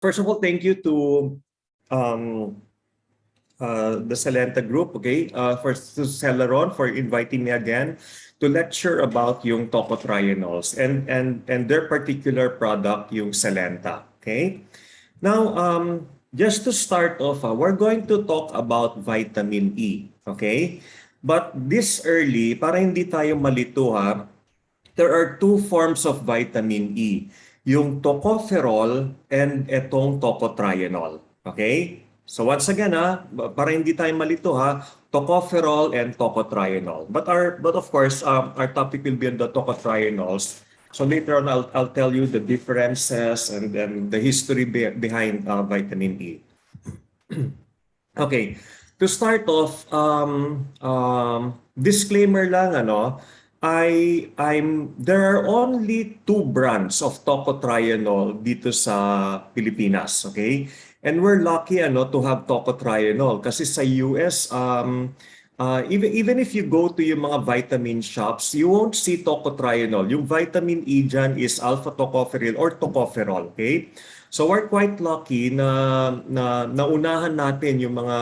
First of all, thank you to um, the Selenta group, okay, to Celeron for inviting me again to lecture about yung Tocotrienols and their particular product, yung Selenta, okay? Now, just to start off, we're going to talk about vitamin E, okay? But this early, para hindi tayo malito there are two forms of vitamin E, yung tocopherol and etong tocotrienol. Okay? So once again para hindi tayo malito tocopherol and tocotrienol. But of course, our topic will be on the tocotrienols. So later on, I'll tell you the differences and then the history behind vitamin E. Okay. To start off, disclaimer lang there are only two brands of tocotrienol dito sa Pilipinas, okay? And we're lucky to have tocotrienol kasi sa US even if you go to yung mga vitamin shops, you won't see tocotrienol. Yung vitamin E dyan is alpha tocopherol or tocopherol, okay? So we're quite lucky na naunahan natin yung mga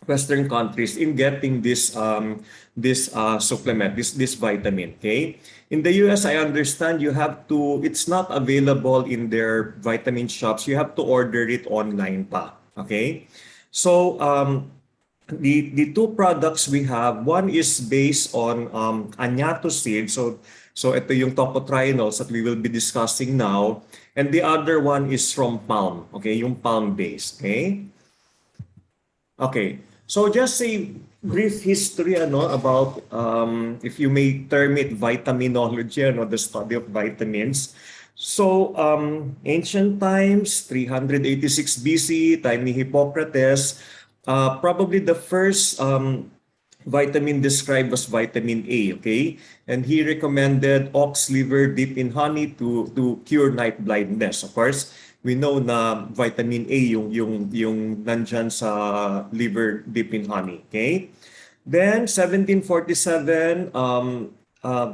Western countries in getting this supplement, this vitamin. Okay, in the US, I understand it's not available in their vitamin shops. You have to order it online pa. Okay, so the two products we have, one is based on annatto seed. So ito yung tocotrienols that we will be discussing now, and the other one is from palm. Okay, yung palm base. Okay. Okay. So just a brief history about if you may term it vitaminology, the study of vitamins. So ancient times, 386 BC, time ni Hippocrates, probably the first vitamin described was vitamin A, okay? And he recommended ox liver dipped in honey to cure night blindness. Of course, we know na vitamin A yung nandyan sa liver dip in honey, okay? Then 1747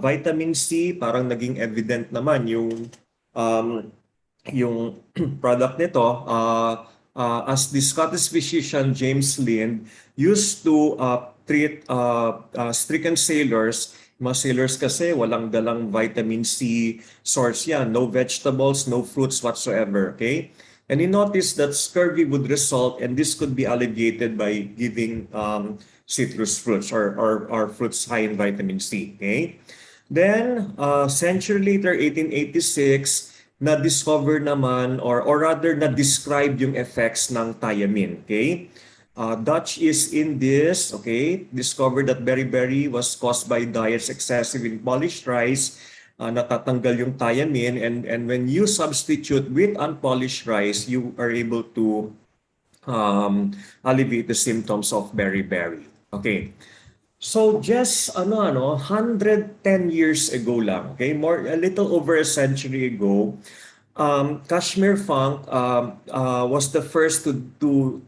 vitamin C parang naging evident naman yung product nito as the Scottish physician James Lind used to treat stricken sailors. Mga sailors kasi walang dalang vitamin C source yan. No vegetables, no fruits whatsoever. Okay? And he noticed that scurvy would result and this could be alleviated by giving citrus fruits or fruits high in vitamin C. Okay? Then, century later, 1886, na-discover naman or rather na-describe yung effects ng thiamine. Okay? Dutch East Indies, okay, discovered that beriberi was caused by diets excessive in polished rice. Natatanggal yung thiamine, and when you substitute with unpolished rice, you are able to alleviate the symptoms of beriberi. Okay. So just 110 years ago lang, okay, a little over a century ago, Kashmir Funk was the first to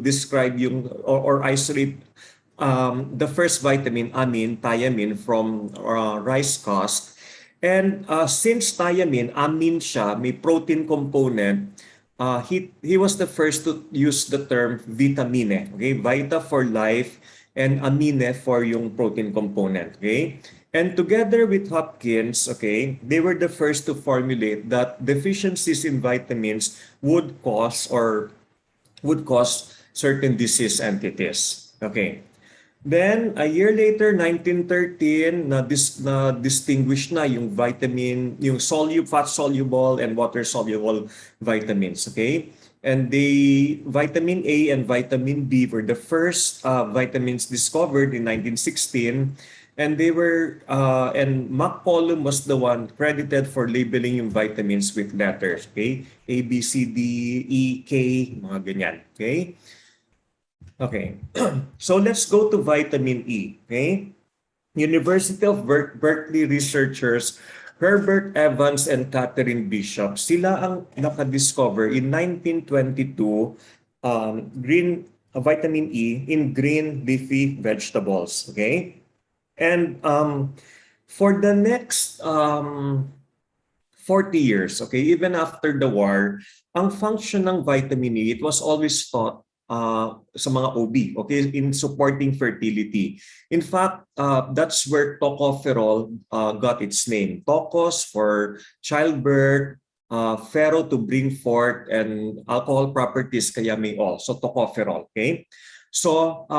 describe or isolate the first vitamin, thiamine from rice husk. And since thiamine, amine siya, may protein component, he was the first to use the term vitamine. Okay, vita for life and amine for yung protein component. Okay. And together with Hopkins, okay, they were the first to formulate that deficiencies in vitamins would cause certain disease entities. Okay. Then a year later, 1913, distinguish na yung vitamin, yung fat soluble and water soluble vitamins. Okay. And the vitamin A and vitamin B were the first vitamins discovered in 1916. And they were, and McCollum was the one credited for labeling yung vitamins with letters, okay? A, B, C, D, E, K, mga ganyan, okay? Okay, so let's go to vitamin E, okay? University of Berkeley researchers Herbert Evans and Catherine Bishop, sila ang nakadiscover in 1922 vitamin E in green leafy vegetables, okay? And for the next 50 40 years, okay, even after the war, ang function ng vitamin E, it was always thought sa mga OB, okay, in supporting fertility. In fact, that's where tocopherol got its name. Tocos for childbirth, ferro to bring forth, and alcohol properties kaya may all. So tocopherol, okay? So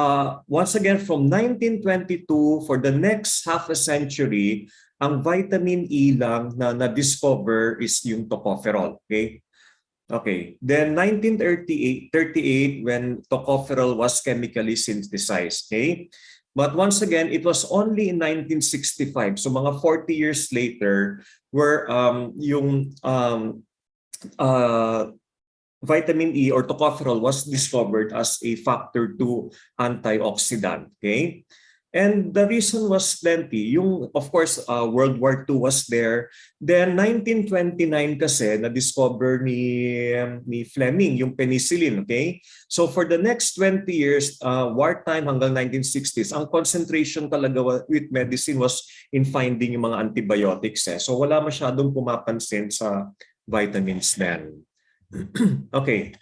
once again, from 1922, for the next half a century, ang vitamin E lang na na-discover is yung tocopherol, okay? Okay. Then 1938 when tocopherol was chemically synthesized, okay? But once again, it was only in 1965, so mga 40 years later, where yung vitamin E or tocopherol was discovered as a factor 2 antioxidant, okay? And the reason was plenty. Yung, of course, World War II was there. Then 1929 kasi na-discover ni Fleming yung penicillin, okay? So for the next 20 years, wartime hanggang 1960s, ang concentration talaga with medicine was in finding yung mga antibiotics. So wala masyadong pumapansin sa vitamins then. Okay.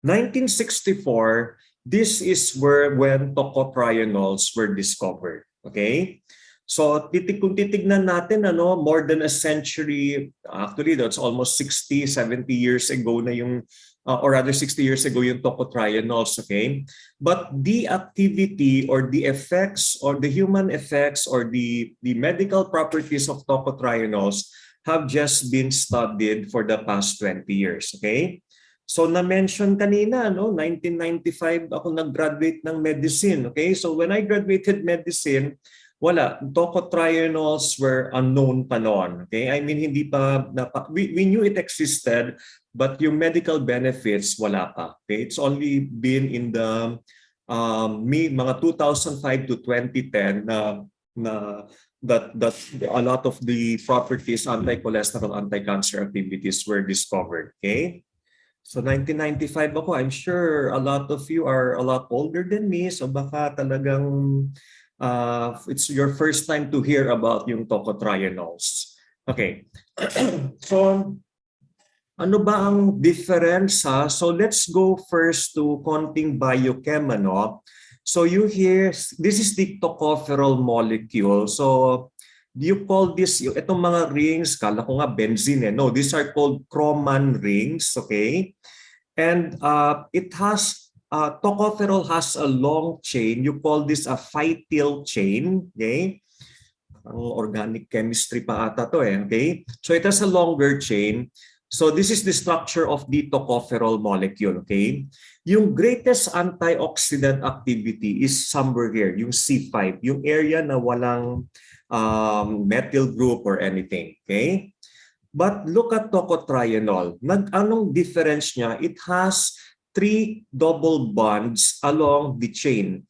1964, this is when tocotrienols were discovered. Okay? So kung titignan natin, more than a century, actually that's almost 60, 70 years ago na yung, or rather 60 years ago yung tocotrienols, okay? But the activity or the effects or the human effects or the medical properties of tocotrienols have just been studied for the past 20 years, okay? So na-mention kanina, 1995 ako nag-graduate ng medicine, okay? So when I graduated medicine, wala, tocotrienols were unknown pa noon, okay? I mean, hindi pa, we knew it existed, but yung medical benefits, wala pa, okay? It's only been in the mga 2005 to 2010 that a lot of the properties, anti-cholesterol, anti-cancer activities were discovered, okay? So 1995 ako, I'm sure a lot of you are a lot older than me, so baka talagang it's your first time to hear about yung tocotrienols. Okay. So ano ba ang difference? So let's go first to konting biochem, So you hear, this is the tocopherol molecule. So you call this, itong mga rings, kala ko nga benzene. No, these are called chroman rings, okay? And it has, tocopherol has a long chain. You call this a phytyl chain, okay? Ang organic chemistry pa ata to okay? So it has a longer chain. So this is the structure of the tocopherol molecule, okay? Yung greatest antioxidant activity is somewhere here, yung C5, yung area na walang methyl group or anything, okay? But look at tocotrienol. Anong difference niya? It has 3 double bonds along the chain.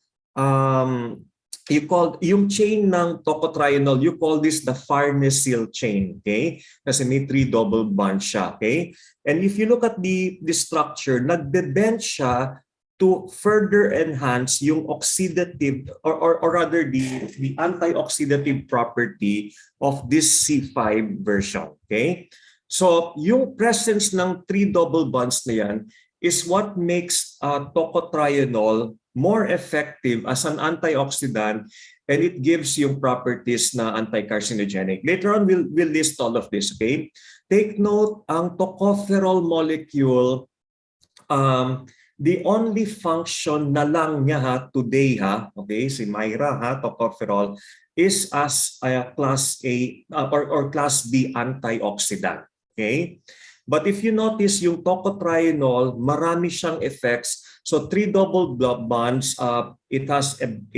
Yung chain ng tocotrienol, you call this the farnesyl chain, okay? Kasi may 3 double bonds siya, okay? And if you look at the structure, nagbe-bend siya to further enhance yung oxidative or rather the antioxidative property of this C5 version, okay? So yung presence ng 3 double bonds na yan is what makes tocotrienol more effective as an antioxidant, and it gives yung properties na anti-carcinogenic. Later on, we'll list all of this, okay? Take note, ang tocopherol molecule, the only function na lang niya today okay, si Myra tocopherol, is as a class A or class B antioxidant, okay? But if you notice yung tocotrienol, marami siyang effects. So 3 double bonds, it has an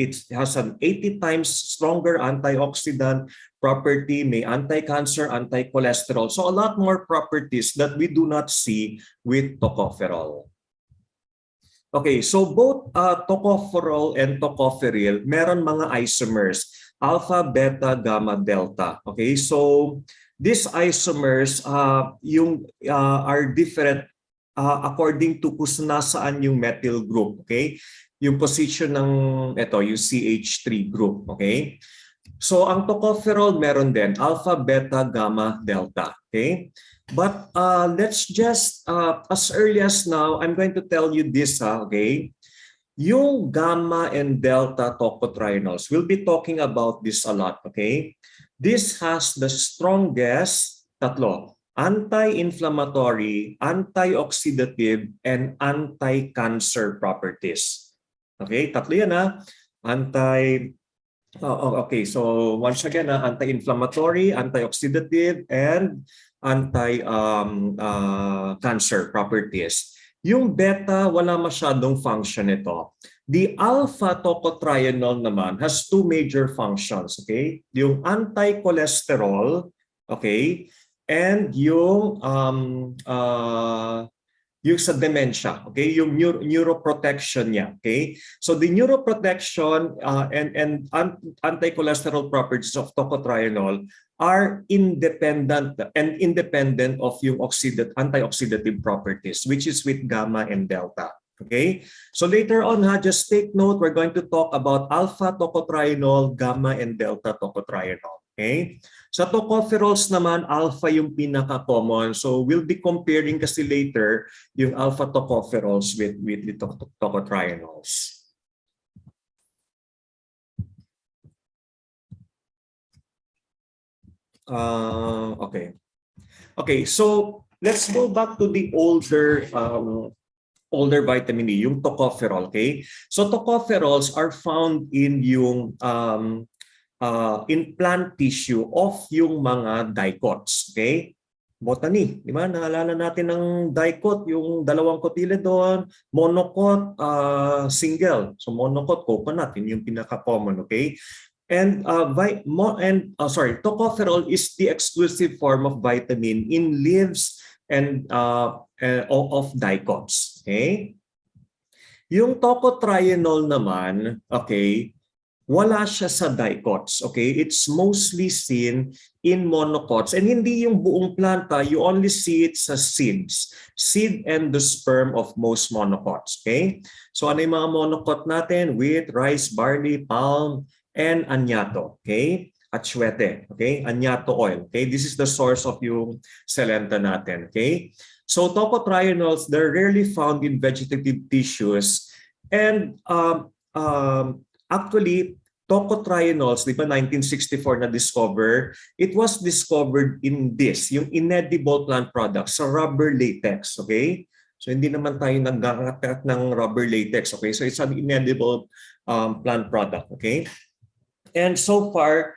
80 times stronger antioxidant property, may anti-cancer, anti-cholesterol. So a lot more properties that we do not see with tocopherol. Okay, so both tocopherol and tocopherol, meron mga isomers, alpha, beta, gamma, delta. Okay, so these isomers are different according to kung nasaan yung methyl group, okay? Yung position ng yung CH3 group, okay? So ang tocopherol meron din alpha, beta, gamma, delta. Okay? But let's just, as early as now, I'm going to tell you this, okay? Yung gamma and delta tocotrienols, we'll be talking about this a lot, okay? This has the strongest, tatlo, anti-inflammatory, antioxidative, and anti-cancer properties. Okay, tatlo yan Anti okay, so once again, anti-inflammatory, antioxidative, and anti-cancer properties. Yung beta, wala masyadong function ito. The alpha tocotrienol naman has two major functions, okay? Yung anti-cholesterol, okay? And yung sa dementia, okay? Yung neuroprotection niya, okay? So the neuroprotection and anti-cholesterol properties of tocotrienol are independent of yung antioxidative properties, which is with gamma and delta. Okay? So later on, just take note, we're going to talk about alpha tocotrienol, gamma and delta tocotrienol. Okay? Sa tocopherols naman, alpha yung pinaka-common. So we'll be comparing kasi later yung alpha tocopherols with the tocotrienols. Okay. Okay, so let's go back to the older vitamin E, yung tocopherol, okay? So tocopherols are found in yung in plant tissue of yung mga dicots, okay? Botany, di ba? Naalala natin ng dicot, yung dalawang cotyledon, monocot, single. So monocot, coconut, yun yung pinaka-common, okay? And tocopherol is the exclusive form of vitamin in leaves and of dicots. Okay? Yung tocotrienol naman, okay, wala siya sa dicots. Okay? It's mostly seen in monocots. And hindi yung buong planta, you only see it sa seeds. Seed and the sperm of most monocots. Okay? So ano yung mga monocot natin? Wheat, rice, barley, palm, and annatto, okay? Atsuete, okay? Annatto oil, okay? This is the source of yung Selenta natin, okay? So tocotrienols, they're rarely found in vegetative tissues. And actually, tocotrienols, di ba 1964 na discover, it was discovered in this, yung inedible plant products, sa rubber latex, okay? So hindi naman tayo nag-attack ng rubber latex, okay? So it's an inedible plant product, okay? And so far,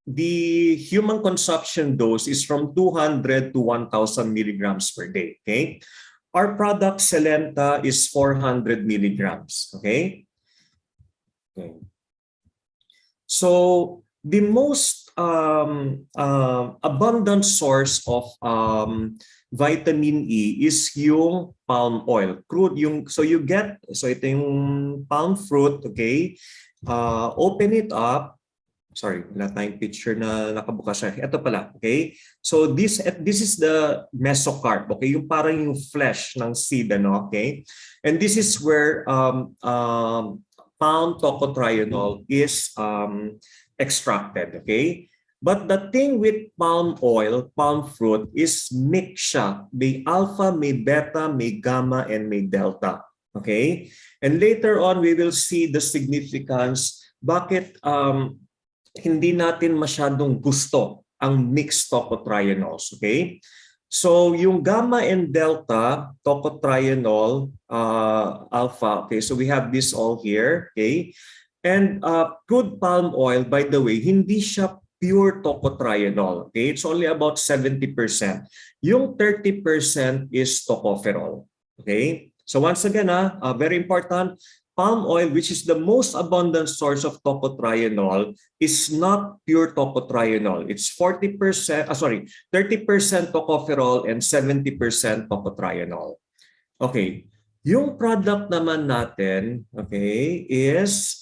the human consumption dose is from 200 to 1,000 milligrams per day. Okay, our product Selenta is 400 milligrams. Okay, so the most abundant source of vitamin E is yung palm oil, crude. So ito yung palm fruit. Okay. Open it up. Sorry, wala tayong picture na nakabukas siya. Ito pala, okay? So this is the mesocarp, okay? Yung parang yung flesh ng seed, okay? And this is where palm tocotrienol is extracted, okay? But the thing with palm oil, palm fruit, is mix siya. May alpha, may beta, may gamma, and may delta. Okay? And later on, we will see the significance bakit hindi natin masyadong gusto ang mixed tocotrienols. Okay? So, yung gamma and delta tocotrienol alpha, okay? So, we have this all here. Okay? And crude palm oil, by the way, hindi siya pure tocotrienol. Okay? It's only about 70%. Yung 30% is tocopherol. Okay? So once again, very important, palm oil, which is the most abundant source of tocotrienol, is not pure tocotrienol. It's 30% tocopherol and 70% tocotrienol. Okay. Yung product naman natin, okay, is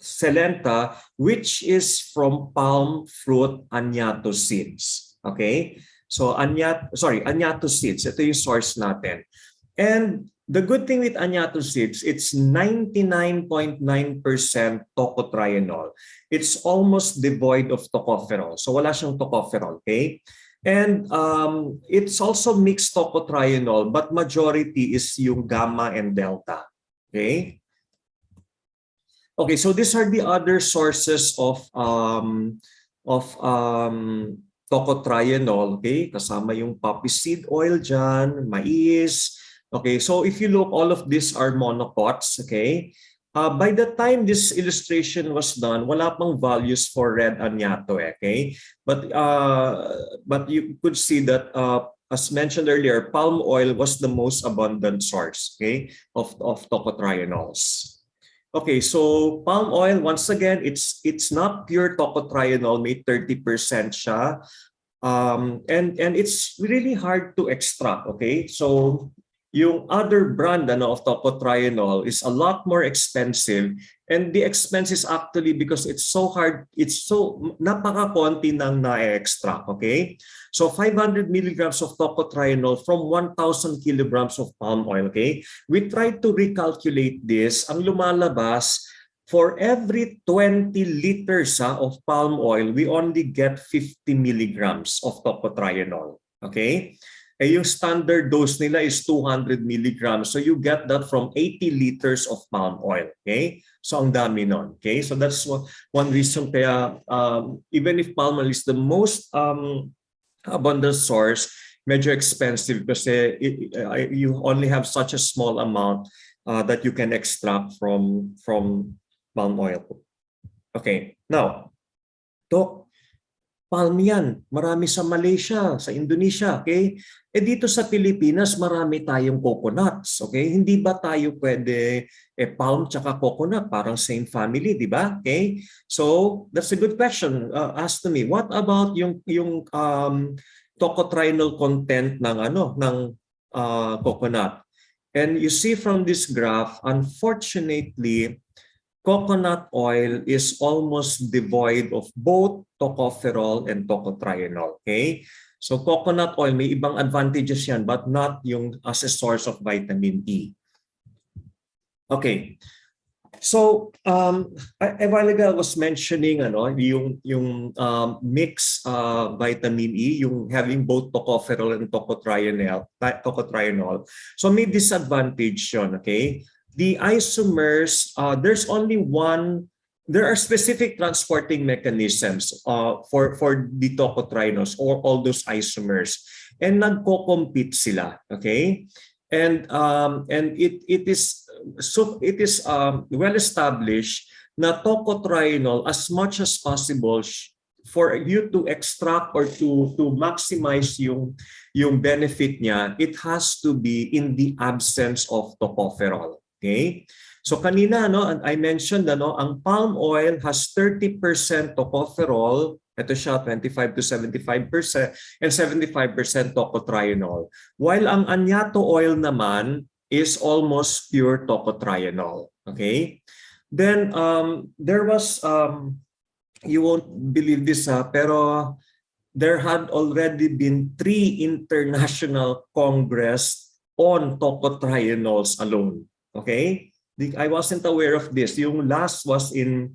Selenta, which is from palm fruit annatto seeds. Okay? So annatto seeds, ito yung source natin. And The good thing with annatto seeds, it's 99.9% tocotrienol. It's almost devoid of tocopherol. So wala siyang tocopherol, okay? And it's also mixed tocotrienol, but majority is yung gamma and delta, okay? Okay, so these are the other sources of tocotrienol, okay? Kasama yung poppy seed oil dyan, mais. Okay, so if you look, all of these are monocots, okay? By the time this illustration was done, wala pang values for red annatto, okay? But you could see that as mentioned earlier, palm oil was the most abundant source, okay, of tocotrienols. Okay, so palm oil, once again, it's not pure tocotrienol, may 30% siya. And it's really hard to extract, okay? So yung other brand of tocotrienol is a lot more expensive, and the expense is actually because it's so hard, it's so napaka-konti nang na-extract, okay? So 500 milligrams of tocotrienol from 1,000 kilograms of palm oil, okay? We tried to recalculate this. Ang lumalabas, for every 20 liters of palm oil, we only get 50 milligrams of tocotrienol, okay? Eh, yung standard dose nila is 200 milligrams. So you get that from 80 liters of palm oil, okay? So ang dami nun, okay? So that's one reason kaya even if palm oil is the most abundant source, medyo expensive kasi you only have such a small amount that you can extract from palm oil. Okay, now, palm yan. Marami sa Malaysia, sa Indonesia, okay? Eh dito sa Pilipinas, marami tayong coconuts, okay? Hindi ba tayo pwede palm tsaka coconut, parang same family, di ba? Okay? So, that's a good question. Ask to me, what about yung tocotrienol content ng coconut? And you see from this graph, unfortunately, coconut oil is almost devoid of both tocopherol and tocotrienol, okay? So coconut oil, may ibang advantages yan, but not yung as a source of vitamin E. Okay. So a while ago I was mentioning yung mix vitamin E, yung having both tocopherol and tocotrienol. So may disadvantage yun, okay? The isomers, there's only one. There are specific transporting mechanisms for the tocotrienols or all those isomers, and nagko-compete sila, okay? And it is well established na tocotrienol, as much as possible, for you to extract or to maximize yung benefit niya, it has to be in the absence of tocopherol. Okay? So kanina I mentioned ang palm oil has 30% tocopherol, ito siya 25 to 75%, and 75% tocotrienol. While ang annatto oil naman is almost pure tocotrienol. Okay? Then there was you won't believe this pero there had already been 3 international congress on tocotrienols alone. Okay? I wasn't aware of this. Yung last was in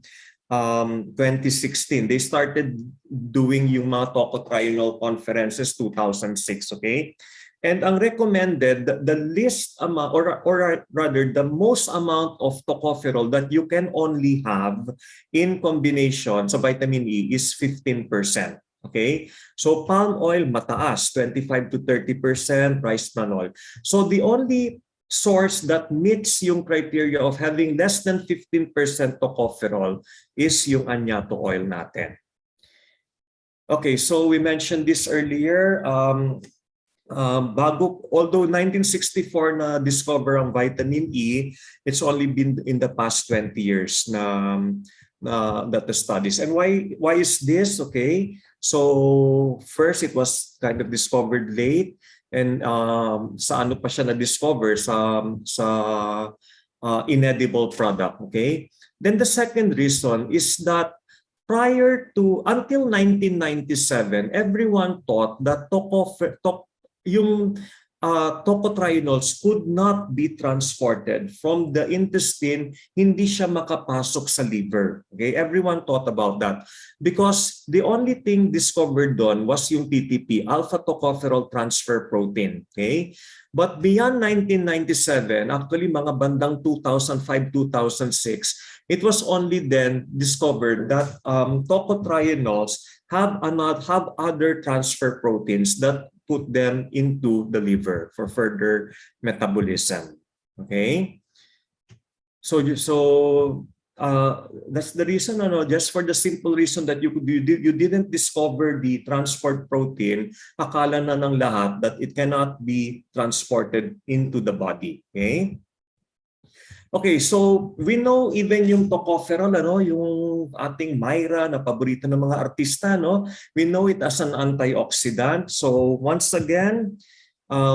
2016. They started doing yung mga tocotrienol conferences 2006, okay? And ang recommended, the least amount, or rather the most amount of tocopherol that you can only have in combination sa vitamin E is 15%. Okay? So palm oil mataas, 25 to 30%, rice bran oil. So the only source that meets yung criteria of having less than 15% tocopherol is yung annatto oil natin. Okay, so we mentioned this earlier. Although 1964 na discover ang vitamin E, it's only been in the past 20 years that the studies. And why is this? Okay, so first it was kind of discovered late. And sa ano pa siya na-discover? Sa inedible product, okay? Then the second reason is that until 1997, everyone thought that yung tocotrienols could not be transported from the intestine, hindi siya makapasok sa liver. Okay, everyone thought about that because the only thing discovered doon was yung TTP, alpha tocopherol transfer protein. Okay, but beyond 1997, actually mga bandang 2005-2006, it was only then discovered that tocotrienols have other transfer proteins that put them into the liver for further metabolism. Okay? So that's the reason, just for the simple reason that you didn't discover the transport protein, akala na ng lahat that it cannot be transported into the body. Okay? Okay, so we know even yung tocopherol, yung ating Myra na paborito ng mga artista, we know it as an antioxidant. So once again,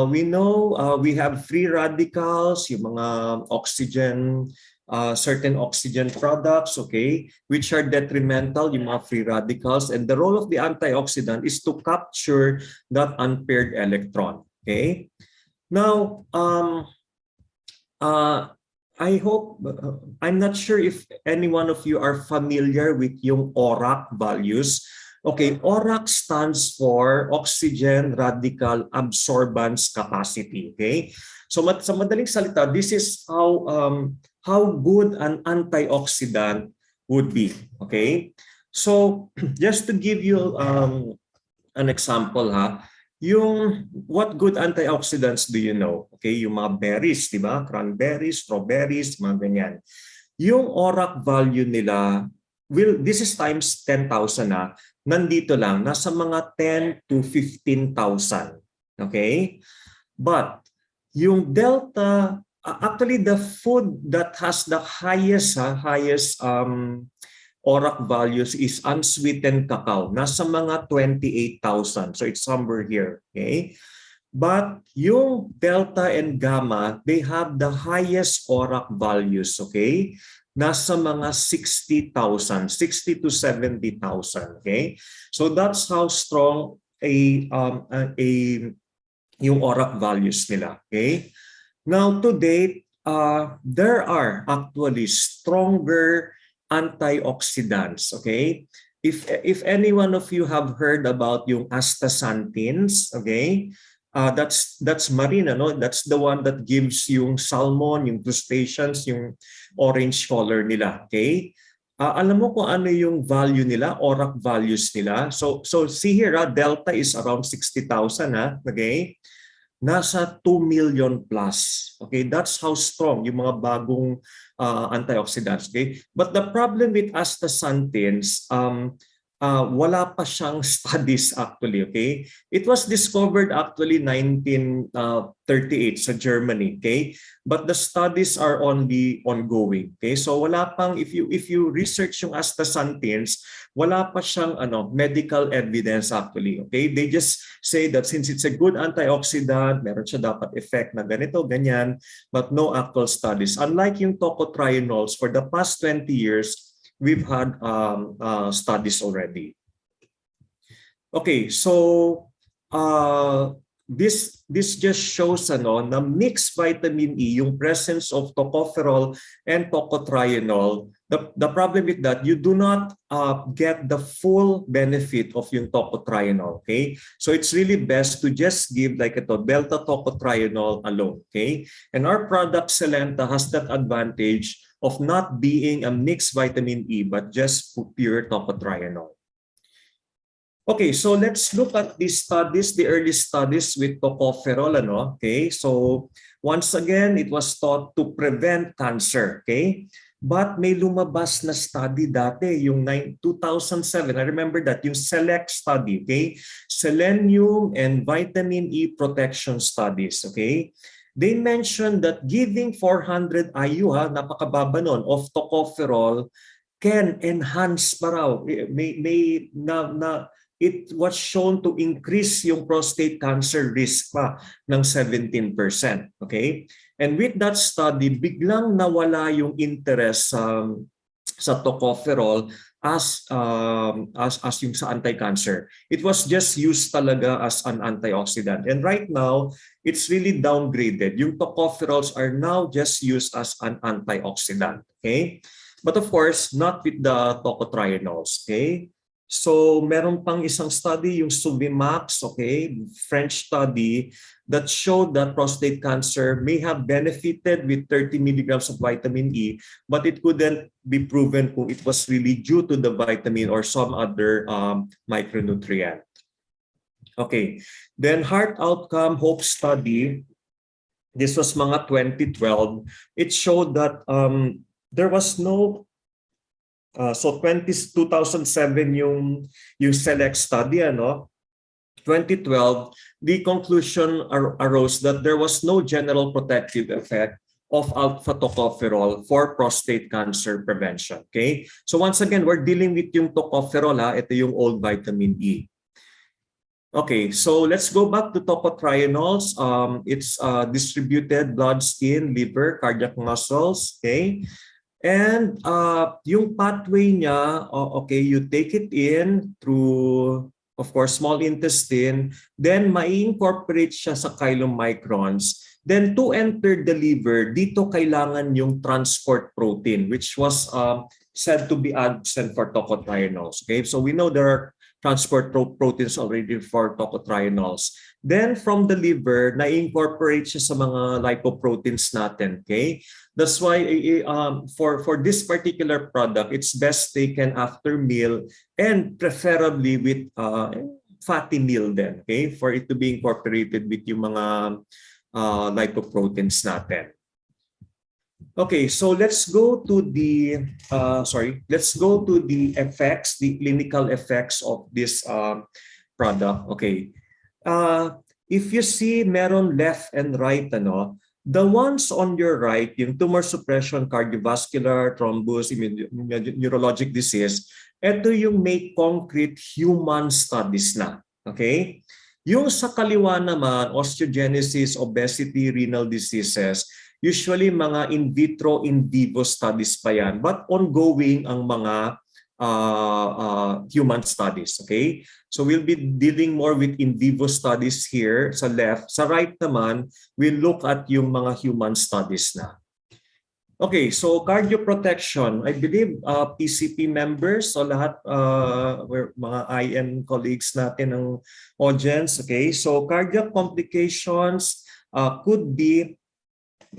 we know we have free radicals, yung mga oxygen, certain oxygen products, okay, which are detrimental, yung mga free radicals. And the role of the antioxidant is to capture that unpaired electron, okay? Now, I hope, I'm not sure if any one of you are familiar with yung ORAC values. Okay, ORAC stands for Oxygen Radical Absorbance Capacity. Okay, so sa madaling salita, this is how good an antioxidant would be. Okay, so just to give you an example, yung what good antioxidants do you know? Okay, yung mga berries, di ba? Cranberries, strawberries, mga ganyan. Yung ORAC value nila, this is times 10,000 nandito lang, nasa mga 10 to 15,000. Okay? But yung delta, actually the food that has the highest ORAC values is unsweetened cacao. Nasa mga 28,000. So it's somewhere here. Okay? But yung delta and gamma, they have the highest ORAC values. Okay? Nasa mga 60,000. 60 to 70,000. Okay? So that's how strong yung ORAC values nila. Okay? Now to date, there are actually stronger antioxidants, okay? If any one of you have heard about yung astaxanthins, okay? That's marine, that's the one that gives yung salmon, yung crustaceans, yung orange color nila, okay? Alam mo kung ano yung value nila, ORAC values nila. So see here, delta is around 60,000, okay? Nasa 2 million plus. Okay, that's how strong yung mga bagong antioxidants. Okay, but the problem with astaxanthins, wala pa siyang studies actually. Okay, it was discovered actually 1938 sa Germany. Okay, but the studies are only ongoing. Okay, so wala pang, if you research yung astaxanthins, wala pa siyang medical evidence actually. Okay, they just say that since it's a good antioxidant, meron siya dapat effect na ganito, ganyan, but no actual studies. Unlike yung tocotrienols, for the past 20 years, we've had studies already. Okay, so this just shows na mixed vitamin E, yung presence of tocopherol and tocotrienol. The problem with that, you do not get the full benefit of yung tocotrienol, okay? So it's really best to just give like ito, delta tocotrienol alone, okay? And our product Selenta has that advantage of not being a mixed vitamin E, but just pure tocotrienol. Okay, so let's look at these studies, the early studies with tocopherol, okay? So once again, it was thought to prevent cancer, okay? But may lumabas na study dati, yung 2007, I remember that, yung SELECT study, okay? Selenium and vitamin E protection studies, okay? They mentioned that giving 400 IU, napakababa nun, of tocopherol can enhance pa raw. It was shown to increase yung prostate cancer risk pa ng 17%. Okay? And with that study, biglang nawala yung interest sa tocopherol as yung sa anti-cancer. It was just used talaga as an antioxidant. And right now, it's really downgraded. Yung tocopherols are now just used as an antioxidant. Okay? But of course, not with the tocotrienols. Okay? So, meron pang isang study, yung Suvimax, okay, French study, that showed that prostate cancer may have benefited with 30 milligrams of vitamin E, but it couldn't be proven kung it was really due to the vitamin or some other micronutrient. Okay, then heart outcome hope study, this was mga 2012. It showed that there was no so 2007 yung select study, ano. 2012, the conclusion arose that there was no general protective effect of alpha tocopherol for prostate cancer prevention. Okay? So once again, we're dealing with yung tocopherol, ha? Ito yung old vitamin E. Okay, so let's go back to tocotrienols. It's distributed blood, skin, liver, cardiac muscles. Okay? And yung pathway niya, okay, you take it in through, of course, small intestine, then mai-incorporate siya sa chylomicrons. Then to enter the liver, dito kailangan yung transport protein, which was said to be absent for tocotrienols. Okay, so we know there are transport proteins already for tocotrienols. Then from the liver, na-incorporate siya sa mga lipoproteins natin. Okay, that's why for this particular product, it's best taken after meal and preferably with fatty meal then, okay, for it to be incorporated with yung mga lipoproteins natin. Okay, so let's go to the effects, the clinical effects of this product. Okay, if you see meron left and right, ano, the ones on your right, yung tumor suppression, cardiovascular, thrombus, neurologic disease, ito yung may concrete human studies na. Okay? Yung sa kaliwa naman, osteogenesis, obesity, renal diseases, usually mga in vitro, in vivo studies pa yan, but ongoing ang mga human studies. Okay? So we'll be dealing more with in vivo studies here sa left. Sa right naman, we'll look at yung mga human studies na. Okay, so cardioprotection. I believe PCP members, so lahat mga IM colleagues natin ng audience. Okay, so cardiac complications could be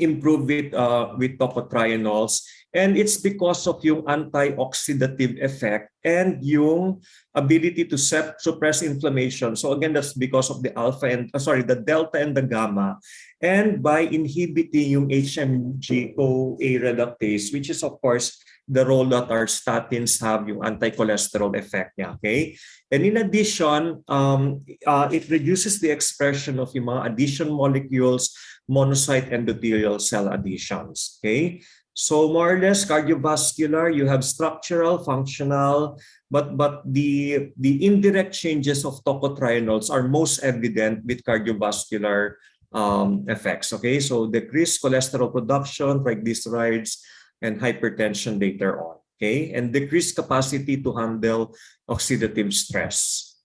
improved with tocotrienols, and it's because of yung antioxidative effect and yung ability to suppress inflammation. So again, that's because of the the delta and the gamma, and by inhibiting yung HMG-CoA reductase, which is of course the role that our statins have, yung anti-cholesterol effect niya. Okay, and in addition, it reduces the expression of yung mga addition molecules, monocyte endothelial cell adhesions. Okay, so more or less cardiovascular, you have structural, functional, but the indirect changes of tocotrienols are most evident with cardiovascular effects. Okay, so decreased cholesterol production, triglycerides, and hypertension later on. Okay, and decreased capacity to handle oxidative stress.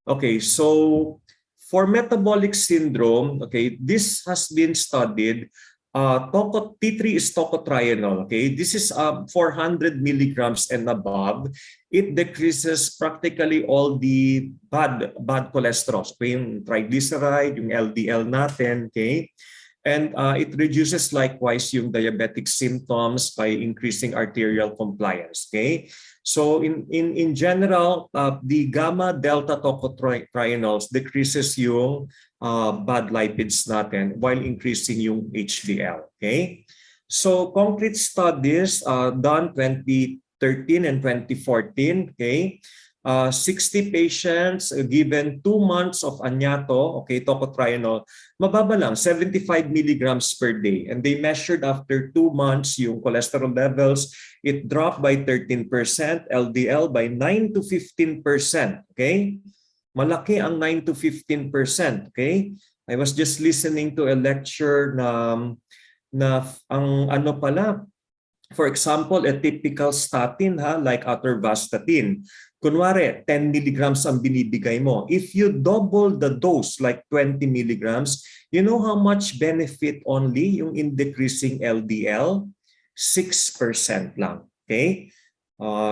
Okay, so for metabolic syndrome, okay, this has been studied. T3 is tocotrienol. Okay, this is 400 milligrams and above. It decreases practically all the bad cholesterol. So yung triglyceride, yung LDL natin. Okay, and it reduces likewise yung diabetic symptoms by increasing arterial compliance. Okay. So in general, the gamma delta tocotrienols decreases yung bad lipids natin while increasing yung HDL. Okay? So concrete studies done 2013 and 2014. Okay? 60 patients given 2 months of anyato, okay, tocotrienol, mababa lang, 75 milligrams per day. And they measured after 2 months yung cholesterol levels. It dropped by 13%, LDL by 9 to 15%. Okay? Malaki ang 9 to 15%. Okay? I was just listening to a lecture na ang ano pala, For example, a typical statin like atorvastatin. Kunwari, 10 milligrams ang binibigay mo. If you double the dose, like 20 milligrams, you know how much benefit only yung in decreasing LDL? 6% lang. Okay?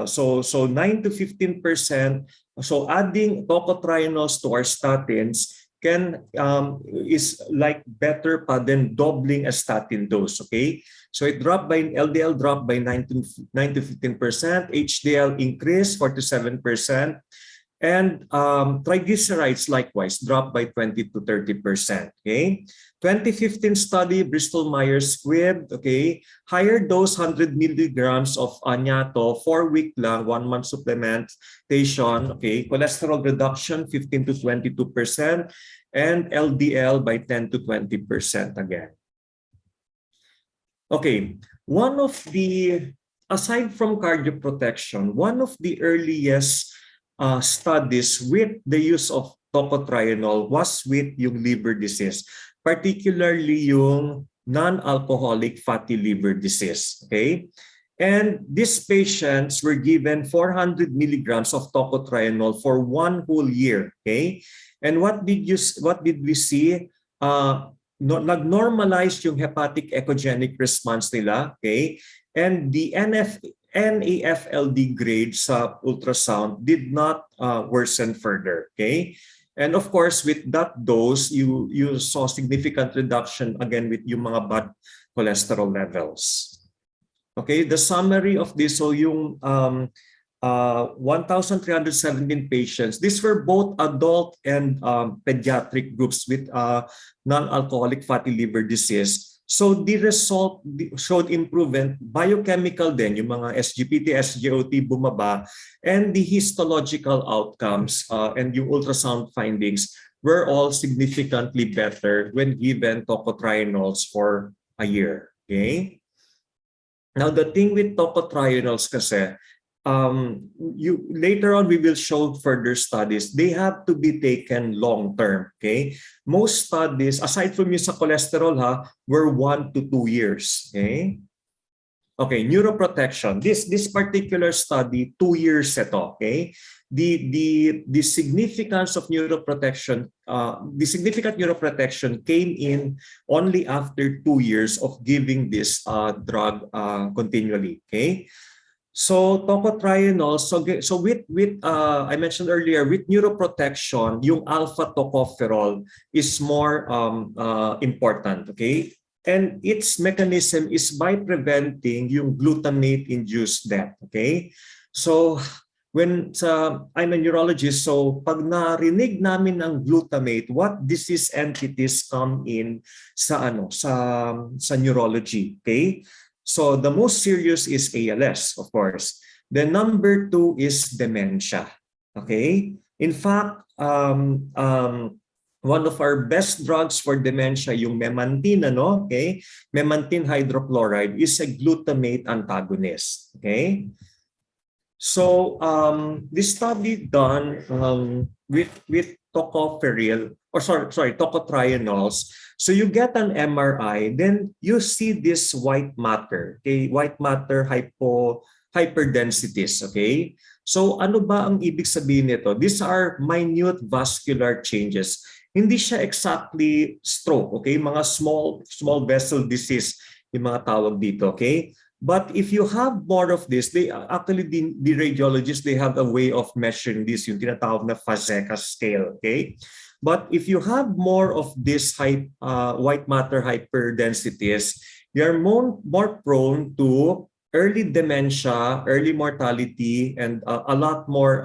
So 9 to 15%. So adding tocotrienols to our statins is like better pa than doubling a statin dose. Okay? So it dropped by LDL dropped by 9 to 15%, HDL increased 47%, and triglycerides likewise dropped by 20 to 30%. Okay, 2015 study, Bristol Myers Squibb. Okay, higher dose 100 milligrams of anyato, 4-week lang, 1-month supplementation. Okay, cholesterol reduction 15 to 22%, and LDL by 10 to 20% again. Okay, aside from cardioprotection, one of the earliest studies with the use of tocotrienol was with yung liver disease, particularly yung non-alcoholic fatty liver disease. Okay, and these patients were given 400 milligrams of tocotrienol for 1 whole year. Okay, and what did we see? Nag-normalize yung hepatic echogenic response nila, okay? And the NAFLD grade sa ultrasound did not worsen further, okay? And of course, with that dose, you saw significant reduction again with yung mga bad cholesterol levels. Okay, the summary of this, so yung 1,317 patients. These were both adult and pediatric groups with non-alcoholic fatty liver disease. So the result showed improvement, biochemical din, yung mga SGPT, SGOT bumaba, and the histological outcomes and yung ultrasound findings were all significantly better when given tocotrienols for a year. Okay? Now, the thing with tocotrienols kasi, later on we will show further studies. They have to be taken long term. Okay, most studies aside from yung sa cholesterol were 1 to 2 years. Okay, neuroprotection. This particular study 2 years ito. Okay, the significance of neuroprotection, the significant neuroprotection came in only after 2 years of giving this drug continually. Okay. So tocotrienols, so with I mentioned earlier, with neuroprotection, yung alpha tocopherol is more important, okay? And its mechanism is by preventing yung glutamate-induced death, okay? So I'm a neurologist, so pag narinig namin ng glutamate, what disease entities come in sa neurology, okay? So the most serious is ALS, of course. The number 2 is dementia. Okay. In fact, one of our best drugs for dementia, yung memantine, okay, memantine hydrochloride is a glutamate antagonist. Okay. So this study done with tocotrienols. So you get an MRI, then you see this white matter, okay? White matter hyperdensities, okay? So ano ba ang ibig sabihin nito? These are minute vascular changes. Hindi siya exactly stroke, okay? Mga small vessel disease yung mga tawag dito, okay? But if you have more of this, the radiologists, they have a way of measuring this, yung tinatawag na Fazekas scale, okay? But if you have more of this white matter hyperdensities, you're more prone to early dementia, early mortality, and a lot more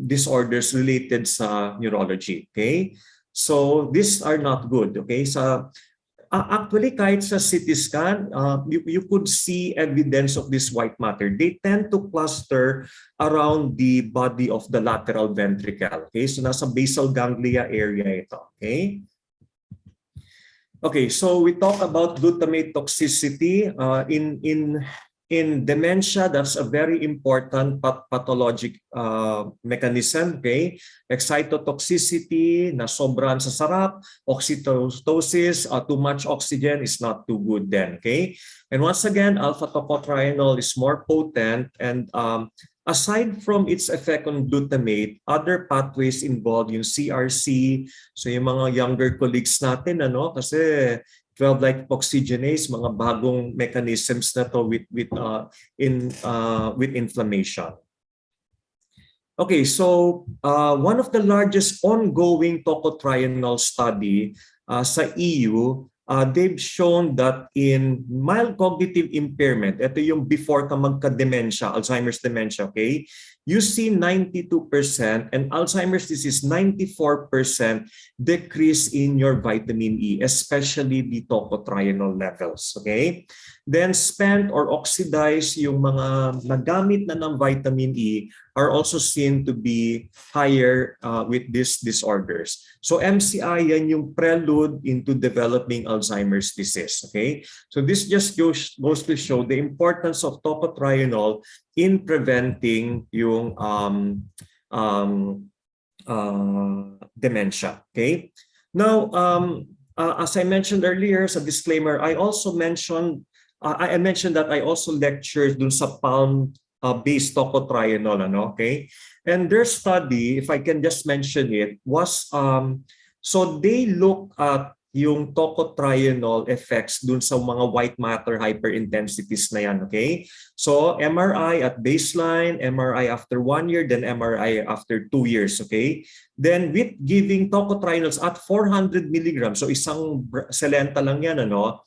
disorders related sa neurology. Okay, so these are not good. Okay, actually, kahit sa CT scan, you could see evidence of this white matter. They tend to cluster around the body of the lateral ventricle. Okay, so nasa basal ganglia area ito. Okay. Okay, so we talk about glutamate toxicity. In in dementia, that's a very important pathologic mechanism, okay? Excitotoxicity, na sobrahan sa sarap, oxytocin, too much oxygen is not too good then, okay? And once again, alpha-tocotrienol is more potent, and aside from its effect on glutamate, other pathways involved yung CRC, so yung mga younger colleagues natin, ano, kasi 12-like oxygenase, mga bagong mechanisms na to with inflammation. Okay, so one of the largest ongoing tocotrienol study sa EU, they've shown that in mild cognitive impairment, ito yung before ka magka-dementia, Alzheimer's dementia, okay? You see 92% and Alzheimer's disease 94% decrease in your vitamin E, especially the tocotrienol levels, okay? Then spent or oxidized yung mga nagamit na ng vitamin E are also seen to be higher with these disorders. So MCI, yan yung prelude into developing Alzheimer's disease, okay? So this just goes to show the importance of tocotrienol in preventing yung dementia, okay? Now, as I mentioned earlier sa disclaimer, I mentioned that I also lectured dun sa palm based tocotrienol, ano, okay? And their study, if I can just mention it, was so they look at yung tocotrienol effects dun sa mga white matter hyperintensities na yan, okay? So MRI at baseline, MRI after 1 year, then MRI after 2 years, okay? Then with giving tocotrienols at 400 milligrams, so isang Selenta lang yan, ano?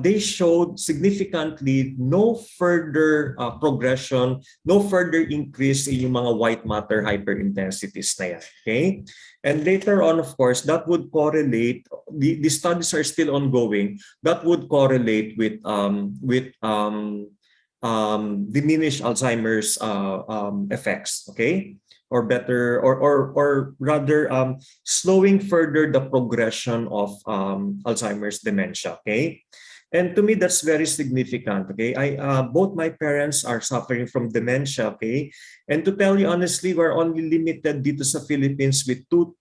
They showed significantly no further progression, no further increase in yung mga white matter hyperintensities na yan, okay? And later on, of course, that would correlate, the studies are still ongoing, that would correlate with diminished Alzheimer's effects, okay? Or better, or rather slowing further the progression of Alzheimer's dementia, okay? And to me, that's very significant, okay? Both my parents are suffering from dementia, okay? And to tell you honestly, we're only limited dito sa Philippines with two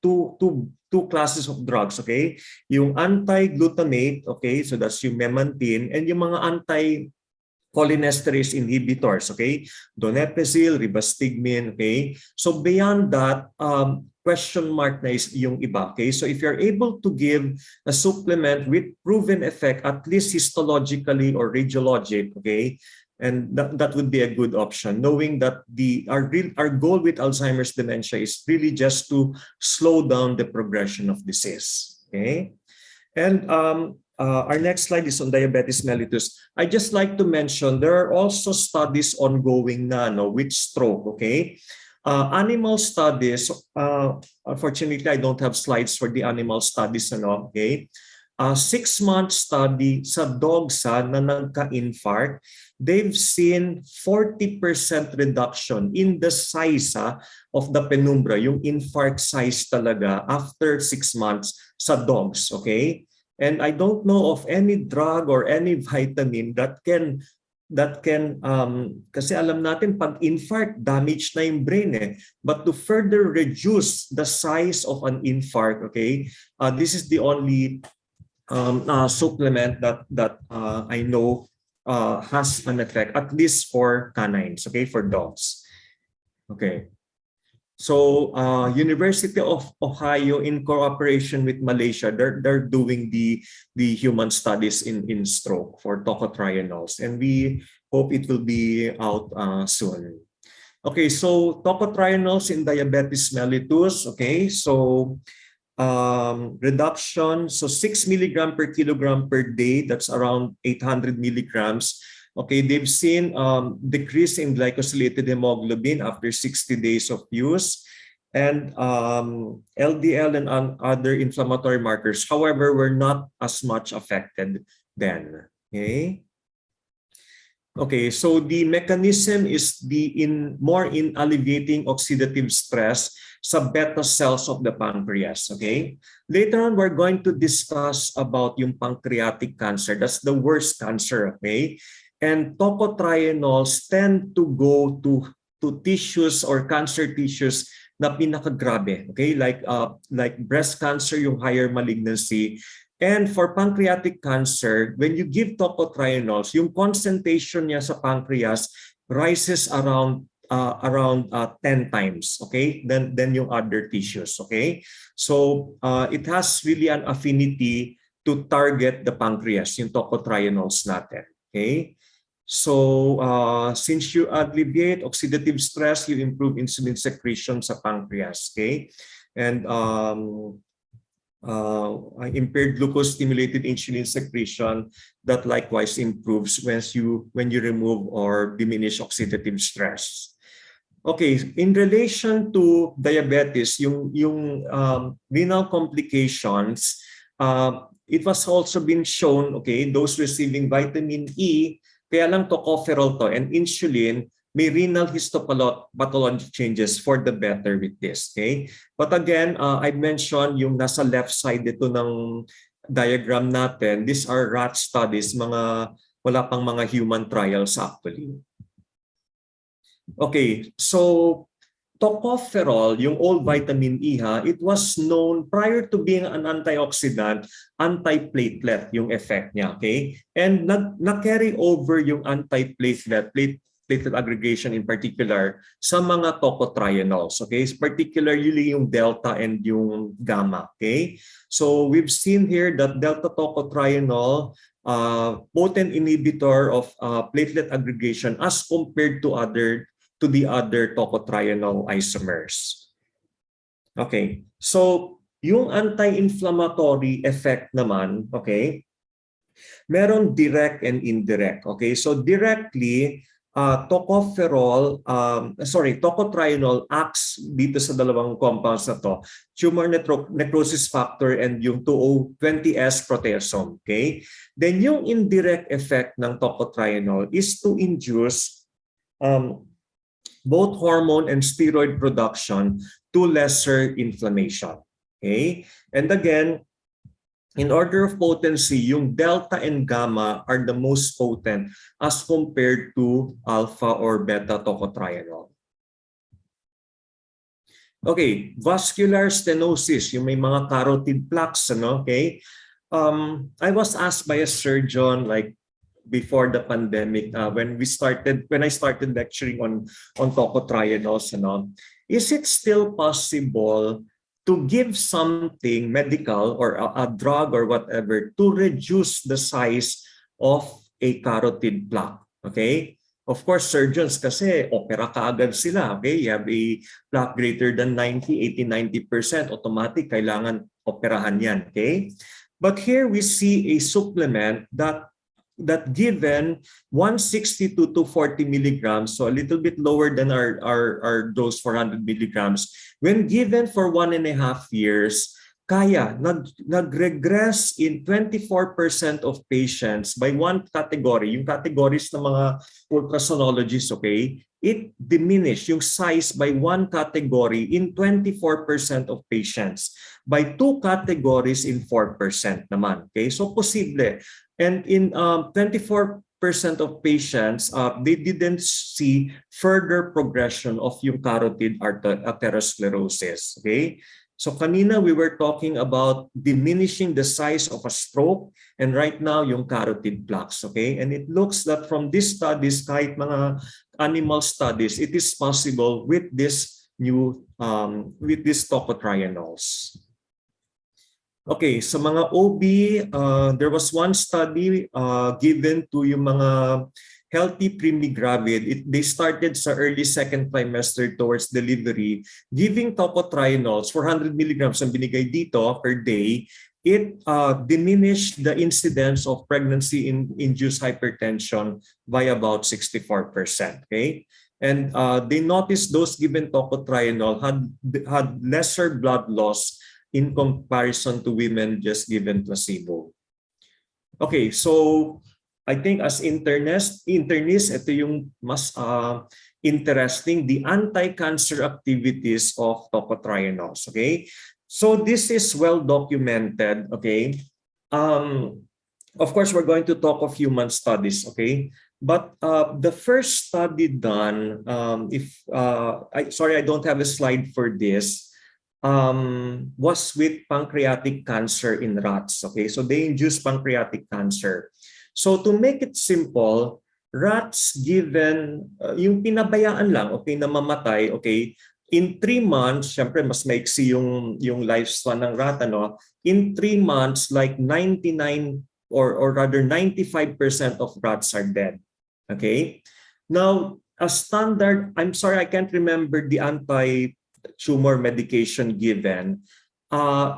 classes of drugs, okay? Yung anti-glutamate, okay? So that's yung memantine, and yung mga cholinesterase inhibitors, okay? Donepezil, ribastigmine, okay? So beyond that, question mark na is yung iba, okay? So if you're able to give a supplement with proven effect, at least histologically or radiologic, okay? And that would be a good option, knowing that our goal with Alzheimer's dementia is really just to slow down the progression of disease, okay? And our next slide is on diabetes mellitus. I just like to mention there are also studies ongoing na, no, with stroke, okay? Animal studies, unfortunately, I don't have slides for the animal studies, ano, okay? 6-month study sa dogs na nagka-infarct, they've seen 40% reduction in the size of the penumbra, yung infarct size talaga after 6 months sa dogs, okay? And I don't know of any drug or any vitamin that can kasi alam natin pag infarct, damage na yung brain eh. But to further reduce the size of an infarct, okay, this is the only supplement that I know has an effect, at least for canines, okay, for dogs. Okay. So University of Ohio, in cooperation with Malaysia, they're doing the human studies in stroke for tocotrienols, and we hope it will be out soon. Okay, so tocotrienols in diabetes mellitus. Okay, so reduction, so 6 milligram per kilogram per day, that's around 800 milligrams. Okay, they've seen decrease in glycosylated hemoglobin after 60 days of use, and LDL and other inflammatory markers, however, were not as much affected then. Okay. Okay, so the mechanism is more in alleviating oxidative stress sa beta cells of the pancreas, okay? Later on, we're going to discuss about yung pancreatic cancer. That's the worst cancer, okay? And tocotrienols tend to go to tissues or cancer tissues na pinakagrabe, okay? Like breast cancer, yung higher malignancy. And for pancreatic cancer, when you give tocotrienols, yung concentration niya sa pancreas rises around 10 times, okay? Then yung other tissues, okay? So it has really an affinity to target the pancreas, yung tocotrienols natin, okay? So since you alleviate oxidative stress, you improve insulin secretion sa pancreas, okay? And impaired glucose-stimulated insulin secretion that likewise improves when you remove or diminish oxidative stress. Okay, in relation to diabetes, yung renal complications, it was also been shown, okay, those receiving vitamin E, kaya lang tocopherol to and insulin, may renal histopathology changes for the better with this, okay? But again, I mentioned yung nasa left side dito ng diagram natin, these are rat studies, wala pang mga human trials actually. Okay, so tocopherol, yung old vitamin E it was known prior to being an antioxidant, anti-platelet yung effect niya, okay? And na-carry over yung anti-platelet, platelet aggregation in particular, sa mga tocotrienols, okay? Particularly yung delta and yung gamma, okay? So we've seen here that delta tocotrienol, potent inhibitor of platelet aggregation as compared to the other tocotrienol isomers. Okay, so yung anti-inflammatory effect naman, okay, meron direct and indirect. Okay, so directly, tocotrienol acts dito sa dalawang compounds na to, tumor necrosis factor and yung 20S proteasome. Okay, then yung indirect effect ng tocotrienol is to induce both hormone and steroid production to lesser inflammation. Okay? And again, in order of potency, yung delta and gamma are the most potent as compared to alpha or beta tocotrienol. Okay, vascular stenosis, yung may mga carotid plaques, ano? Okay? I was asked by a surgeon like before the pandemic, when I started lecturing on tocotrienols, is it still possible to give something medical or a drug or whatever to reduce the size of a carotid plaque? Okay, of course surgeons kasi opera kaagad sila, okay? You have a plaque greater than 80-90%, automatic kailangan operahan yan, okay? But here we see a supplement that given 162 to 40 milligrams, so a little bit lower than our dose 400 milligrams, when given for 1.5 years, kaya nag-regress in 24% of patients by one category, yung categories ng mga ultrasonologists, okay? It diminished yung size by one category in 24% of patients, by two categories in 4% naman, okay? So posible. And in 24% of patients, they didn't see further progression of yung carotid atherosclerosis. Okay? So kanina we were talking about diminishing the size of a stroke, and right now yung carotid plaques. Okay? And it looks that from these studies, kahit mga animal studies, it is possible with this new with these tocotrienols. Okay, sa mga OB, there was one study given to yung mga healthy preemie-gravid. They started sa early second trimester towards delivery, giving tocotrienols, 400 milligrams ang binigay dito per day. It diminished the incidence of pregnancy-induced hypertension by about 64%. Okay? And they noticed those given tocotrienol had lesser blood loss in comparison to women just given placebo. Okay, so I think as internists, ito yung mas interesting, the anti-cancer activities of tocotrienols. Okay, so this is well documented. Okay, of course we're going to talk of human studies. Okay, But the first study done, sorry, I don't have a slide for this, was with pancreatic cancer in rats. Okay, so they induced pancreatic cancer. So to make it simple, rats given, yung pinabayaan lang, okay, na mamatay, okay, in 3 months, syempre mas maiksi yung lifespan ng rat, ano, in 3 months, like 99 or rather 95% of rats are dead. Okay? Now, a standard, I'm sorry, I can't remember the anti-tumor medication given.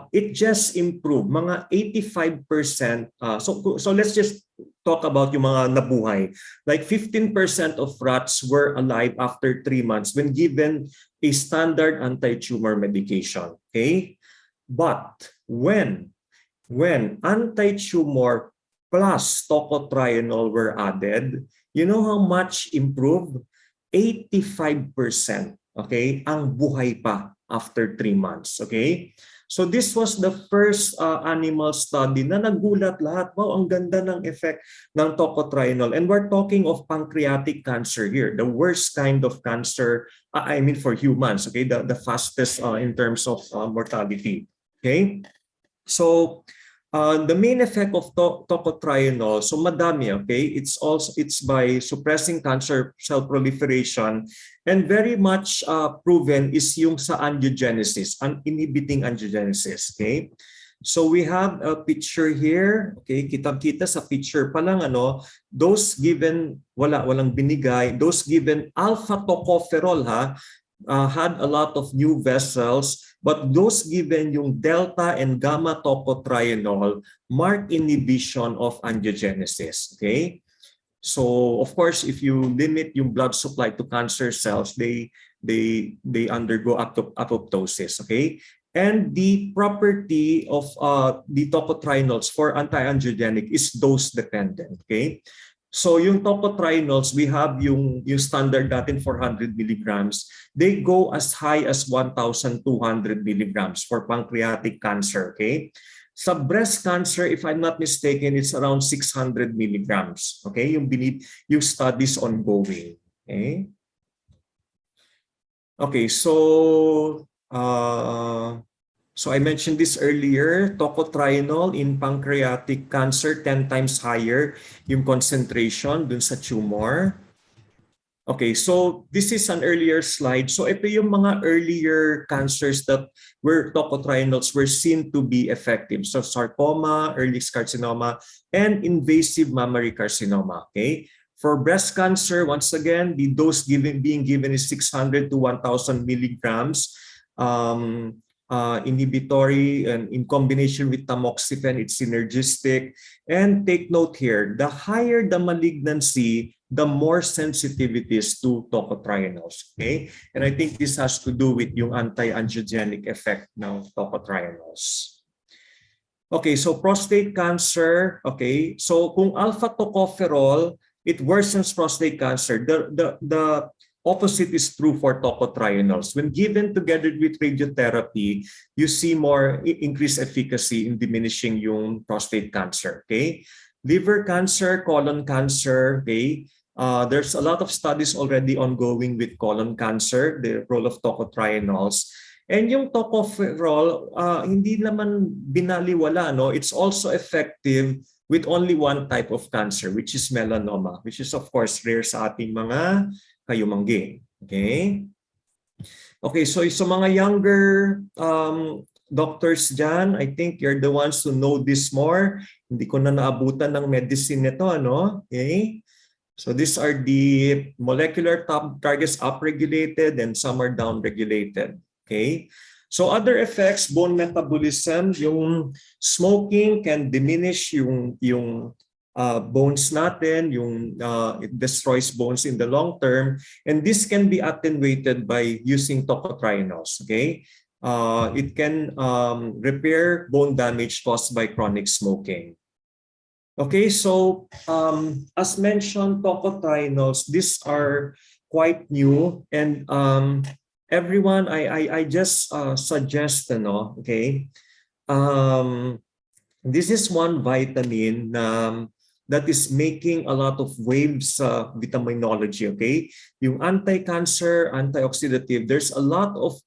It just improved, mga 85%. So let's just talk about yung mga nabuhay. Like 15% of rats were alive after 3 months when given a standard anti-tumor medication. Okay? But when anti-tumor plus tocotrienol were added, you know how much improved? 85%. Okay? Ang buhay pa after 3 months. Okay? So this was the first animal study na nagulat lahat. Wow, ang ganda ng effect ng tocotrienol. And we're talking of pancreatic cancer here, the worst kind of cancer, I mean for humans, okay? The fastest in terms of mortality. Okay? So the main effect of tocotrienol, so madami, okay? It's by suppressing cancer cell proliferation, and very much proven is yung sa angiogenesis, inhibiting angiogenesis, okay? So we have a picture here, okay? Kitang-kita sa picture pa lang, ano, those given, walang binigay, those given alpha tocopherol, had a lot of new vessels, but those given yung delta and gamma tocotrienol mark inhibition of angiogenesis. Okay, so of course, if you limit yung blood supply to cancer cells, they undergo apoptosis. Okay, and the property of the tocotrienols for anti-angiogenic is dose dependent. Okay. So yung tocotrienols, we have yung standard natin 400 milligrams. They go as high as 1,200 milligrams for pancreatic cancer, okay? Sa breast cancer, if I'm not mistaken, it's around 600 milligrams, okay? Yung studies ongoing, okay? Okay, so I mentioned this earlier, tocotrienol in pancreatic cancer, 10 times higher yung concentration dun sa tumor. Okay, so this is an earlier slide. So ito yung mga earlier cancers that where tocotrienols were seen to be effective. So sarcoma, early carcinoma, and invasive mammary carcinoma. Okay, for breast cancer, once again, the dose being given is 600 to 1,000 milligrams. Inhibitory, and in combination with tamoxifen, it's synergistic. And take note here, the higher the malignancy, the more sensitivities to tocotrienols. Okay, and I think this has to do with yung anti-angiogenic effect ng tocotrienols. Okay, so prostate cancer. Okay, so kung alpha tocopherol, it worsens prostate cancer. The opposite is true for tocotrienols. When given together with radiotherapy, you see more increased efficacy in diminishing yung prostate cancer. Okay, liver cancer, colon cancer. Okay, there's a lot of studies already ongoing with colon cancer, the role of tocotrienols. And yung tocopherol, hindi naman binaliwala, no? It's also effective with only one type of cancer, which is melanoma, which is of course rare sa ating mga kayumanggi. Okay? Okay, so sa mga younger doctors dyan, I think you're the ones who know this more. Hindi ko na naabutan ng medicine nito, ano? Okay? So these are the molecular targets upregulated and some are downregulated. Okay? So other effects, bone metabolism, yung smoking can diminish yung bones natin, it destroys bones in the long term, and this can be attenuated by using tocotrienols. Okay, it can repair bone damage caused by chronic smoking. Okay, so as mentioned, tocotrienols, these are quite new, and everyone, I just suggest, okay, this is one vitamin that is making a lot of waves sa vitaminology, okay? Yung anti-cancer, antioxidative, there's a lot of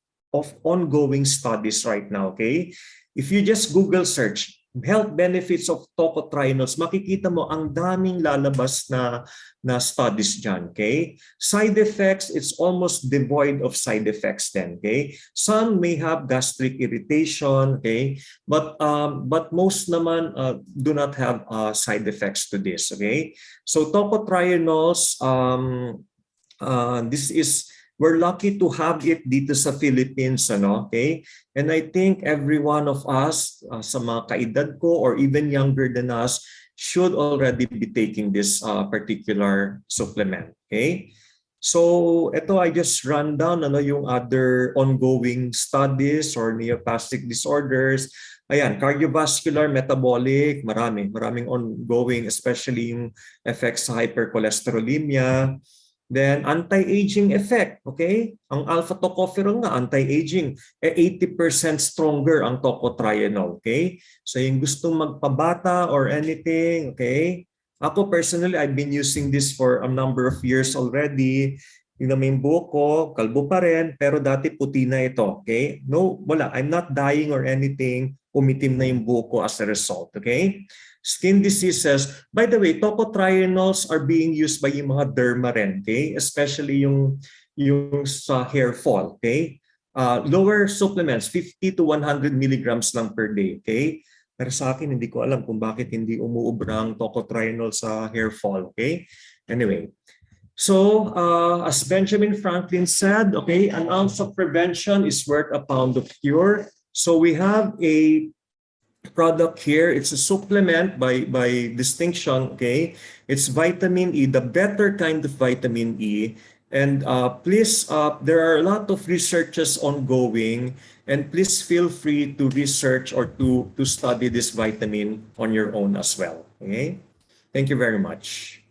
ongoing studies right now, okay? If you just Google search health benefits of tocotrienols, makikita mo ang daming lalabas na studies dyan, okay? Side effects, it's almost devoid of side effects then, okay? Some may have gastric irritation, okay? But most naman do not have side effects to this, okay? So tocotrienols, this is we're lucky to have it dito sa Philippines, ano, okay? And I think every one of us, sa mga kaedad ko or even younger than us, should already be taking this particular supplement, okay? So ito I just run down ano yung other ongoing studies or neoplastic disorders. Ayan, cardiovascular, metabolic, maraming ongoing, especially yung effects sa hypercholesterolemia. Then anti-aging effect, okay? Ang alpha tocopherol nga anti-aging, 80% stronger ang tocotrienol, okay? So yung gustong magpabata or anything, okay? Ako personally, I've been using this for a number of years already. Yung naman yung buhok ko, kalbo pa rin, pero dati puti na ito, okay? No, wala, I'm not dying or anything, umitim na yung buhok ko as a result, okay? Skin diseases. By the way, tocotrienols are being used by yung mga derma rin, okay? Especially yung sa hair fall, okay? Lower supplements, 50 to 100 milligrams lang per day, okay? Pero sa akin, hindi ko alam kung bakit hindi umuubra ang tocotrienol sa hair fall, okay? Anyway, so as Benjamin Franklin said, okay, an ounce of prevention is worth a pound of cure. So we have a product here. It's a supplement by distinction, okay? It's vitamin E, the better kind of vitamin E. And please, there are a lot of researches ongoing, and please feel free to research or to study this vitamin on your own as well, okay? Thank you very much.